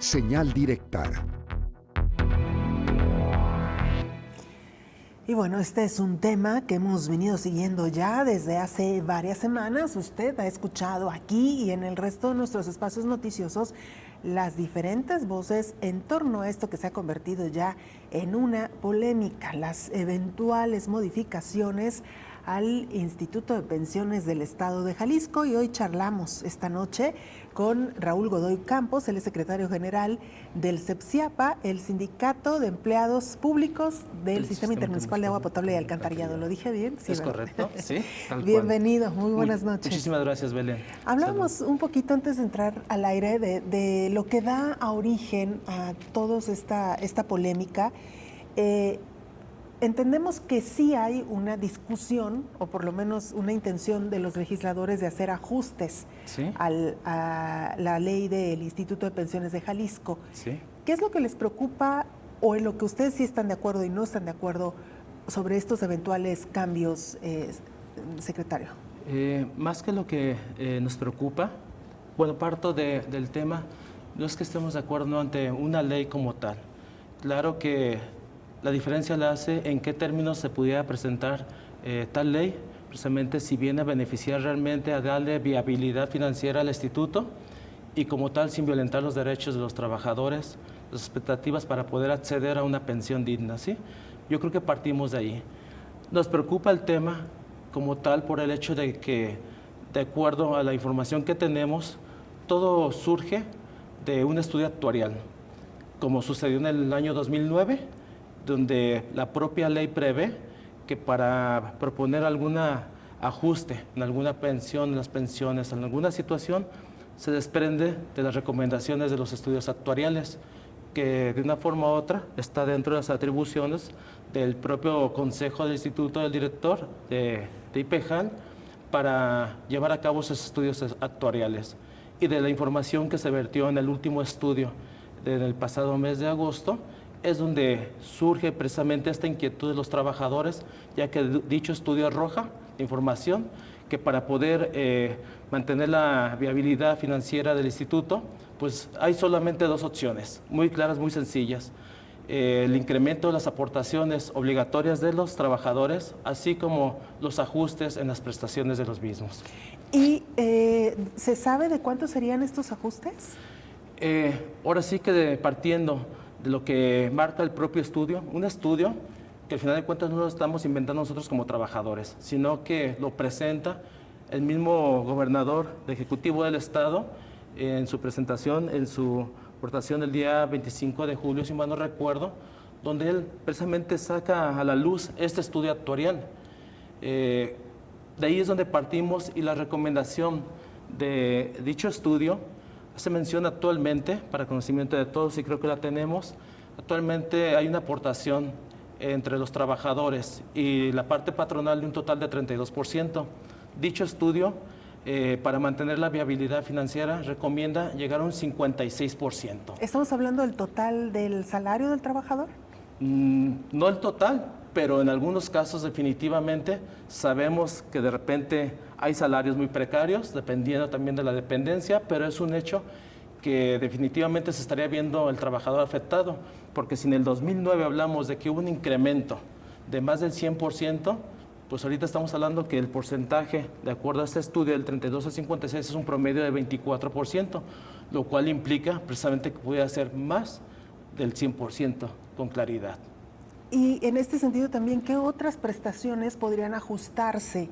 Señal directa. Y bueno, este es un tema que hemos venido siguiendo ya desde hace varias semanas. Usted ha escuchado aquí y en el resto de nuestros espacios noticiosos las diferentes voces en torno a esto que se ha convertido ya en una polémica, las eventuales modificaciones al Instituto de Pensiones del Estado de Jalisco. Y hoy charlamos esta noche con Raúl Godoy Campos, él es secretario general del CEPSIAPA, el Sindicato de Empleados Públicos del Sistema Intermunicipal de Agua Potable y Alcantarillado. ¿Lo dije bien? Sí, es correcto, sí. Bienvenido, muy buenas noches. Muchísimas gracias, Belén. Hablamos un poquito antes de entrar al aire de lo que da a origen a toda esta polémica. Entendemos que sí hay una discusión, o por lo menos una intención de los legisladores de hacer ajustes a la ley del Instituto de Pensiones de Jalisco. Sí. ¿Qué es lo que les preocupa o en lo que ustedes sí están de acuerdo y no están de acuerdo sobre estos eventuales cambios, secretario? Más que lo que nos preocupa, bueno, parto del tema, no es que estemos de acuerdo ante una ley como tal. Claro que la diferencia la hace en qué términos se pudiera presentar tal ley, precisamente si viene a beneficiar realmente, a darle viabilidad financiera al instituto y como tal sin violentar los derechos de los trabajadores, las expectativas para poder acceder a una pensión digna, ¿sí? Yo creo que partimos de ahí. Nos preocupa el tema como tal por el hecho de que, de acuerdo a la información que tenemos, todo surge de un estudio actuarial, como sucedió en el año 2009, donde la propia ley prevé que para proponer algún ajuste en alguna pensión, en las pensiones, en alguna situación, se desprende de las recomendaciones de los estudios actuariales, que de una forma u otra está dentro de las atribuciones del propio Consejo del Instituto del Director de IPEJAL para llevar a cabo esos estudios actuariales. Y de la información que se vertió en el último estudio del pasado mes de agosto, es donde surge precisamente esta inquietud de los trabajadores, ya que dicho estudio arroja información que para poder mantener la viabilidad financiera del instituto, pues hay solamente dos opciones, muy claras, muy sencillas. El incremento de las aportaciones obligatorias de los trabajadores, así como los ajustes en las prestaciones de los mismos. ¿Y se sabe de cuántos serían estos ajustes? Ahora sí que partiendo de lo que marca el propio estudio, un estudio que al final de cuentas no lo estamos inventando nosotros como trabajadores, sino que lo presenta el mismo gobernador de Ejecutivo del Estado en su presentación, en su aportación del día 25 de julio, si mal no recuerdo, donde él precisamente saca a la luz este estudio actuarial. De ahí es donde partimos y la recomendación de dicho estudio se menciona actualmente, para conocimiento de todos y creo que la tenemos, actualmente hay una aportación entre los trabajadores y la parte patronal de un total de 32%. Dicho estudio, para mantener la viabilidad financiera, recomienda llegar a un 56%. ¿Estamos hablando del total del salario del trabajador? No el total, pero en algunos casos definitivamente sabemos que de repente hay salarios muy precarios, dependiendo también de la dependencia, pero es un hecho que definitivamente se estaría viendo el trabajador afectado, porque si en el 2009 hablamos de que hubo un incremento de más del 100%, pues ahorita estamos hablando que el porcentaje, de acuerdo a este estudio, del 32 al 56 es un promedio de 24%, lo cual implica precisamente que pudiera ser más del 100% con claridad. Y en este sentido también, ¿qué otras prestaciones podrían ajustarse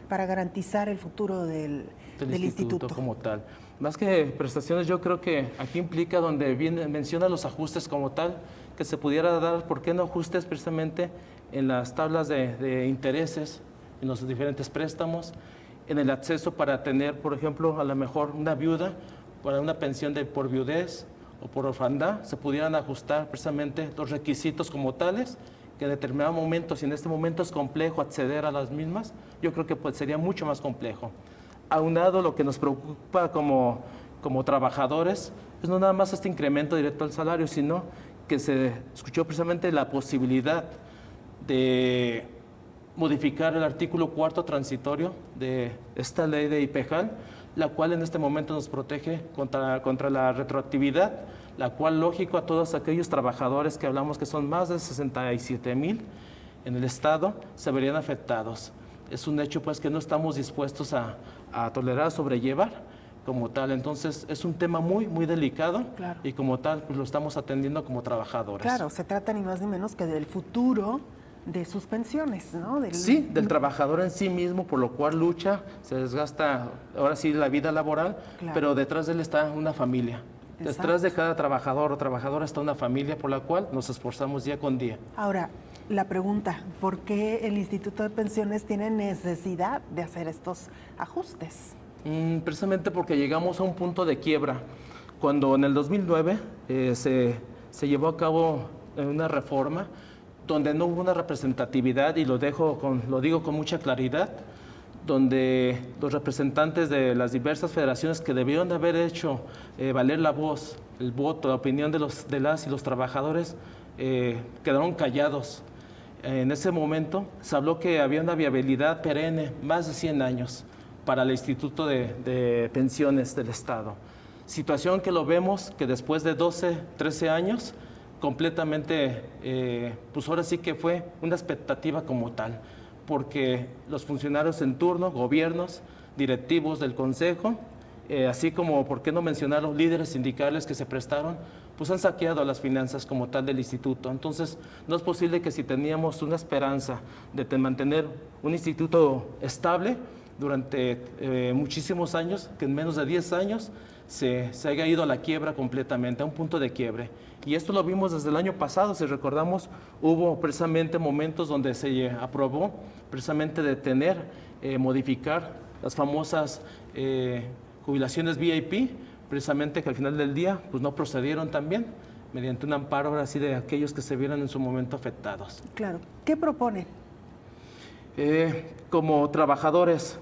para garantizar el futuro del instituto como tal? Más que prestaciones, yo creo que aquí implica donde menciona los ajustes como tal, que se pudiera dar, ¿por qué no ajustes precisamente en las tablas de intereses, en los diferentes préstamos, en el acceso para tener, por ejemplo, a lo mejor una viuda, para una pensión por viudez o por orfandad, se pudieran ajustar precisamente los requisitos como tales, que en determinado momento, si en este momento es complejo acceder a las mismas, yo creo que pues sería mucho más complejo. Aunado lo que nos preocupa como trabajadores, pues no nada más este incremento directo al salario, sino que se escuchó precisamente la posibilidad de modificar el artículo 4º transitorio de esta ley de IPEJAL, la cual en este momento nos protege contra la retroactividad la cual, lógico, a todos aquellos trabajadores que hablamos que son más de 67,000 en el Estado, se verían afectados. Es un hecho pues que no estamos dispuestos a tolerar, sobrellevar como tal. Entonces es un tema muy, muy delicado, claro, y como tal pues, lo estamos atendiendo como trabajadores. Claro, se trata ni más ni menos que del futuro de sus pensiones, ¿no? Sí, del trabajador en sí mismo, por lo cual lucha, se desgasta ahora sí la vida laboral, claro, pero detrás de él está una familia. Exacto. Detrás de cada trabajador o trabajadora está una familia por la cual nos esforzamos día con día. Ahora, la pregunta, ¿por qué el Instituto de Pensiones tiene necesidad de hacer estos ajustes? Precisamente porque llegamos a un punto de quiebra. Cuando en el 2009 se llevó a cabo una reforma donde no hubo una representatividad, y lo digo con mucha claridad, donde los representantes de las diversas federaciones que debieron de haber hecho valer la voz, el voto, la opinión de las y los trabajadores, quedaron callados. En ese momento se habló que había una viabilidad perenne, más de 100 años, para el Instituto de Pensiones del Estado. Situación que lo vemos que después de 12, 13 años, completamente, pues ahora sí que fue una expectativa como tal, porque los funcionarios en turno, gobiernos, directivos del Consejo, así como, por qué no mencionar los líderes sindicales que se prestaron, pues han saqueado las finanzas como tal del instituto. Entonces, no es posible que si teníamos una esperanza de mantener un instituto estable durante muchísimos años, que en menos de 10 años se haya ido a la quiebra completamente, a un punto de quiebre. Y esto lo vimos desde el año pasado, si recordamos, hubo precisamente momentos donde se aprobó precisamente detener, modificar las famosas jubilaciones VIP, precisamente que al final del día pues no procedieron también, mediante un amparo ahora sí de aquellos que se vieran en su momento afectados. Claro. ¿Qué propone? Como trabajadores,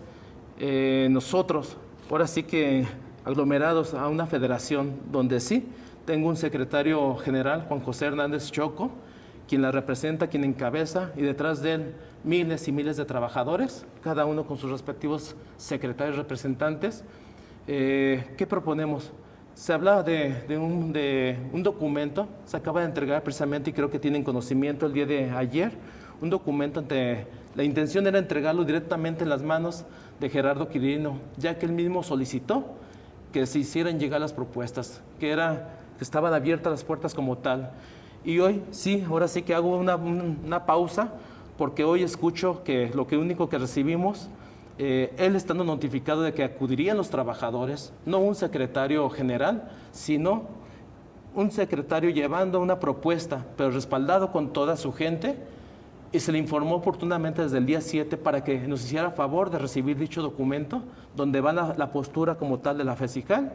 nosotros, ahora sí que aglomerados a una federación donde sí, tengo un secretario general, Juan José Hernández Choco, quien la representa, quien encabeza, y detrás de él miles y miles de trabajadores, cada uno con sus respectivos secretarios representantes. ¿Qué proponemos? Se habla de un documento, se acaba de entregar precisamente, y creo que tienen conocimiento el día de ayer, un documento la intención era entregarlo directamente en las manos de Gerardo Quirino, ya que él mismo solicitó que se hicieran llegar las propuestas, que estaban abiertas las puertas como tal. Y hoy sí, ahora sí que hago una pausa, porque hoy escucho que lo único que recibimos, él estando notificado de que acudirían los trabajadores, no un secretario general, sino un secretario llevando una propuesta, pero respaldado con toda su gente, y se le informó oportunamente desde el día 7 para que nos hiciera favor de recibir dicho documento, donde va la postura como tal de la FESICAL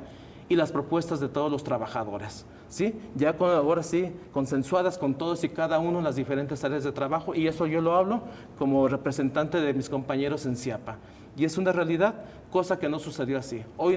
y las propuestas de todos los trabajadores, ¿sí? Ya ahora sí, consensuadas con todos y cada uno en las diferentes áreas de trabajo, y eso yo lo hablo como representante de mis compañeros en CIAPA. Y es una realidad, cosa que no sucedió así. Hoy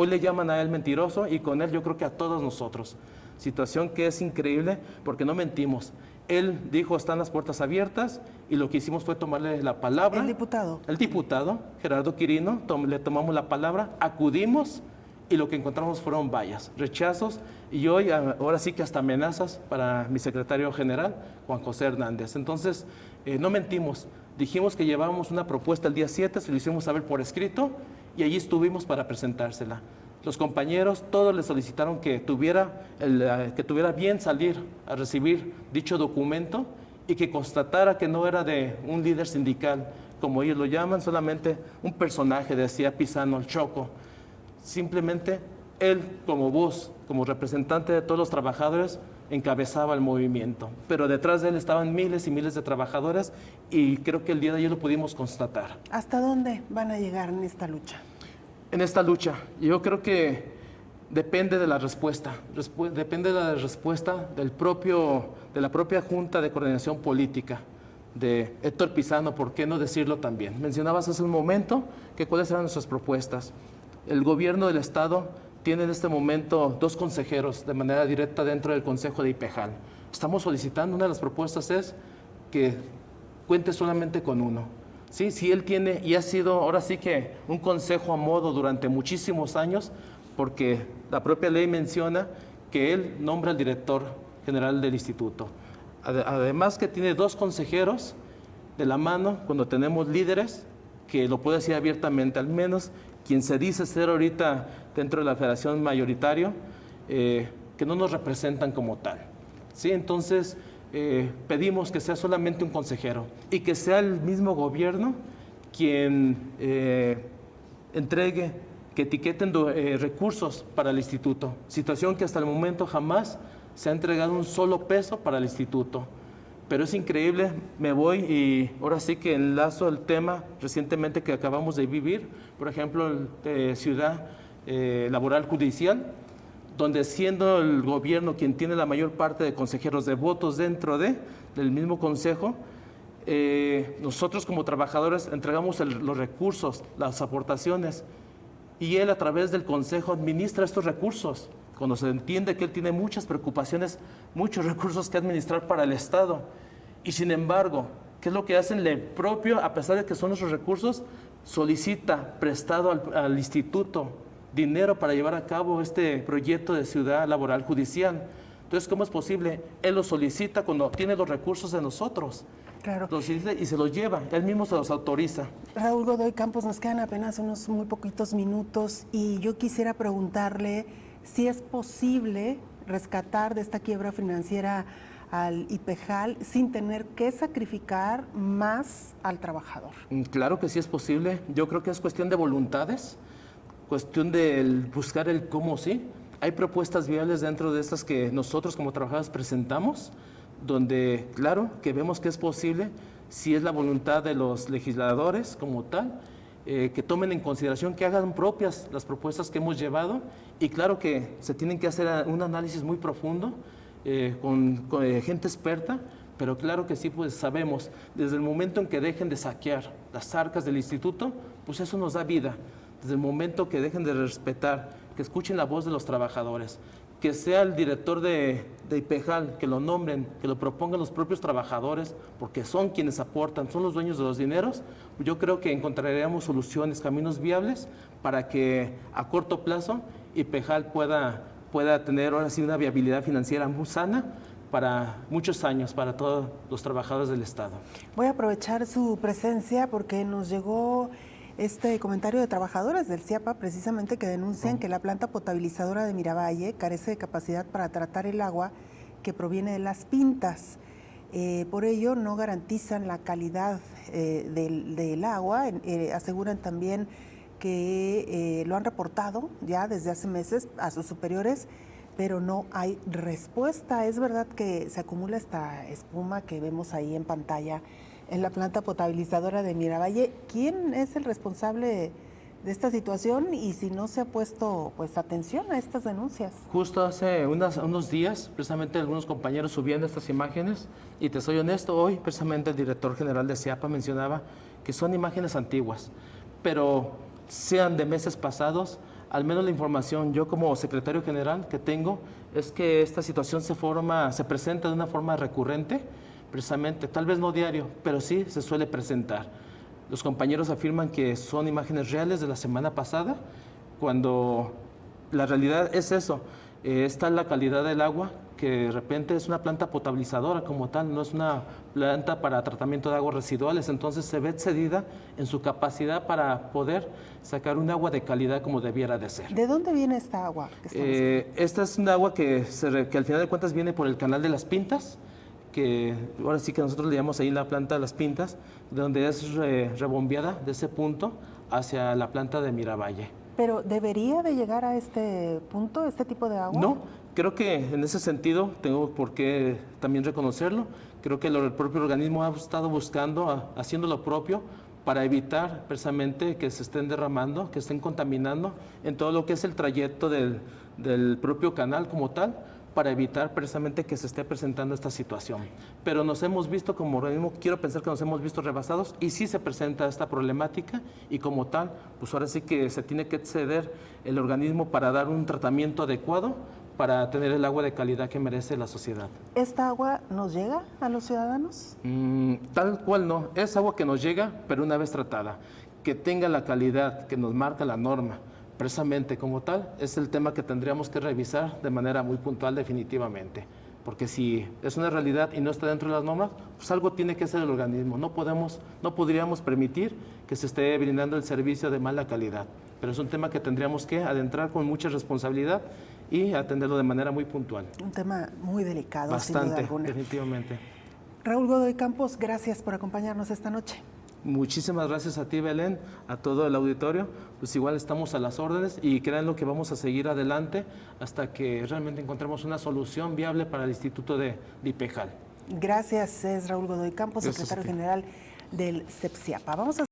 le llaman a él mentiroso, y con él yo creo que a todos nosotros. Situación que es increíble, porque no mentimos. Él dijo, están las puertas abiertas, y lo que hicimos fue tomarle la palabra. ¿El diputado? El diputado, Gerardo Quirino, le tomamos la palabra, acudimos, y lo que encontramos fueron vallas, rechazos, y hoy ahora sí que hasta amenazas para mi secretario general, Juan José Hernández. Entonces, no mentimos, dijimos que llevábamos una propuesta el día 7, se lo hicimos saber por escrito, y allí estuvimos para presentársela. Los compañeros, todos le solicitaron que tuviera bien salir a recibir dicho documento, y que constatara que no era de un líder sindical, como ellos lo llaman, solamente un personaje, decía Pisano, el Choco. Simplemente él, como voz, como representante de todos los trabajadores, encabezaba el movimiento. Pero detrás de él estaban miles y miles de trabajadores, y creo que el día de ayer lo pudimos constatar. ¿Hasta dónde van a llegar en esta lucha? En esta lucha, yo creo que depende de la respuesta. Depende de la respuesta de la propia Junta de Coordinación Política, de Héctor Pisano, ¿por qué no decirlo también? Mencionabas hace un momento que cuáles eran nuestras propuestas. El gobierno del Estado tiene en este momento 2 consejeros de manera directa dentro del Consejo de IPEJAL. Estamos solicitando, una de las propuestas es que cuente solamente con uno. ¿Sí? Si él tiene, y ha sido ahora sí que un consejo a modo durante muchísimos años, porque la propia ley menciona que él nombra al director general del instituto. Además que tiene 2 consejeros de la mano cuando tenemos líderes que lo puede decir abiertamente, al menos quien se dice ser ahorita dentro de la federación mayoritario, que no nos representan como tal. ¿Sí? Entonces, pedimos que sea solamente un consejero y que sea el mismo gobierno quien entregue, que etiqueten recursos para el instituto, situación que hasta el momento jamás se ha entregado un solo peso para el instituto. Pero es increíble, me voy y ahora sí que enlazo el tema recientemente que acabamos de vivir, por ejemplo, Ciudad Laboral Judicial, donde siendo el gobierno quien tiene la mayor parte de consejeros de votos dentro del mismo consejo, nosotros como trabajadores entregamos los recursos, las aportaciones, y él a través del consejo administra estos recursos, cuando se entiende que él tiene muchas preocupaciones, muchos recursos que administrar para el Estado. Y sin embargo, ¿qué es lo que hacen? Le propio, a pesar de que son nuestros recursos, solicita prestado al instituto dinero para llevar a cabo este proyecto de Ciudad Laboral Judicial. Entonces, ¿cómo es posible? Él lo solicita cuando tiene los recursos de nosotros. Claro. Los solicita y se los lleva, él mismo se los autoriza. Raúl Godoy Campos, nos quedan apenas unos muy poquitos minutos y yo quisiera preguntarle si es posible rescatar de esta quiebra financiera al IPEJAL sin tener que sacrificar más al trabajador. Claro que sí es posible. Yo creo que es cuestión de voluntades, cuestión de buscar el cómo sí. Hay propuestas viables dentro de estas que nosotros como trabajadores presentamos, donde claro que vemos que es posible, si es la voluntad de los legisladores como tal, que tomen en consideración, que hagan propias las propuestas que hemos llevado, y claro que se tienen que hacer un análisis muy profundo con gente experta, pero claro que sí, pues sabemos, desde el momento en que dejen de saquear las arcas del instituto, pues eso nos da vida. Desde el momento que dejen de respetar, que escuchen la voz de los trabajadores, que sea el director de IPEJAL, que lo nombren, que lo propongan los propios trabajadores, porque son quienes aportan, son los dueños de los dineros, yo creo que encontraríamos soluciones, caminos viables para que a corto plazo IPEJAL pueda tener ahora sí una viabilidad financiera muy sana para muchos años, para todos los trabajadores del Estado. Voy a aprovechar su presencia porque nos llegó este comentario de trabajadores del CIAPA precisamente que denuncian que la planta potabilizadora de Miravalle carece de capacidad para tratar el agua que proviene de las pintas. Por ello no garantizan la calidad del agua. Aseguran también que lo han reportado ya desde hace meses a sus superiores, pero no hay respuesta. Es verdad que se acumula esta espuma que vemos ahí en pantalla en la planta potabilizadora de Miravalle. ¿Quién es el responsable de esta situación y si no se ha puesto pues atención a estas denuncias? Justo hace unos días, precisamente algunos compañeros subían estas imágenes y te soy honesto, hoy precisamente el director general de CIAPA mencionaba que son imágenes antiguas, pero sean de meses pasados, al menos la información yo como secretario general que tengo es que esta situación se presenta de una forma recurrente, precisamente, tal vez no diario, pero sí se suele presentar. Los compañeros afirman que son imágenes reales de la semana pasada, cuando la realidad es eso, está la calidad del agua, que de repente es una planta potabilizadora como tal, no es una planta para tratamiento de aguas residuales, entonces se ve excedida en su capacidad para poder sacar un agua de calidad como debiera de ser. ¿De dónde viene esta agua? Esta es un agua que al final de cuentas viene por el canal de las Pintas, que ahora sí que nosotros le llamamos ahí la planta de las Pintas, donde es rebombeada de ese punto hacia la planta de Miravalle. ¿Pero debería de llegar a este punto, este tipo de agua? No, creo que en ese sentido tengo por qué también reconocerlo. Creo que el propio organismo ha estado buscando, haciendo lo propio para evitar precisamente que se estén derramando, que estén contaminando en todo lo que es el trayecto del propio canal como tal, para evitar precisamente que se esté presentando esta situación. Pero nos hemos visto como organismo, quiero pensar que nos hemos visto rebasados y sí se presenta esta problemática y como tal, pues ahora sí que se tiene que exceder el organismo para dar un tratamiento adecuado para tener el agua de calidad que merece la sociedad. ¿Esta agua nos llega a los ciudadanos? Tal cual no, es agua que nos llega, pero una vez tratada, que tenga la calidad que nos marca la norma precisamente como tal, es el tema que tendríamos que revisar de manera muy puntual definitivamente. Porque si es una realidad y no está dentro de las normas, pues algo tiene que hacer el organismo. No podríamos permitir que se esté brindando el servicio de mala calidad. Pero es un tema que tendríamos que adentrar con mucha responsabilidad y atenderlo de manera muy puntual. Un tema muy delicado, sin duda Bastante, alguna. definitivamente. Raúl Godoy Campos, gracias por acompañarnos esta noche. Muchísimas gracias a ti, Belén, a todo el auditorio. Pues igual estamos a las órdenes y créanlo que vamos a seguir adelante hasta que realmente encontremos una solución viable para el Instituto de IPEJAL. Gracias, es Raúl Godoy Campos, Gracias secretario general del CEPSIAPA. Vamos a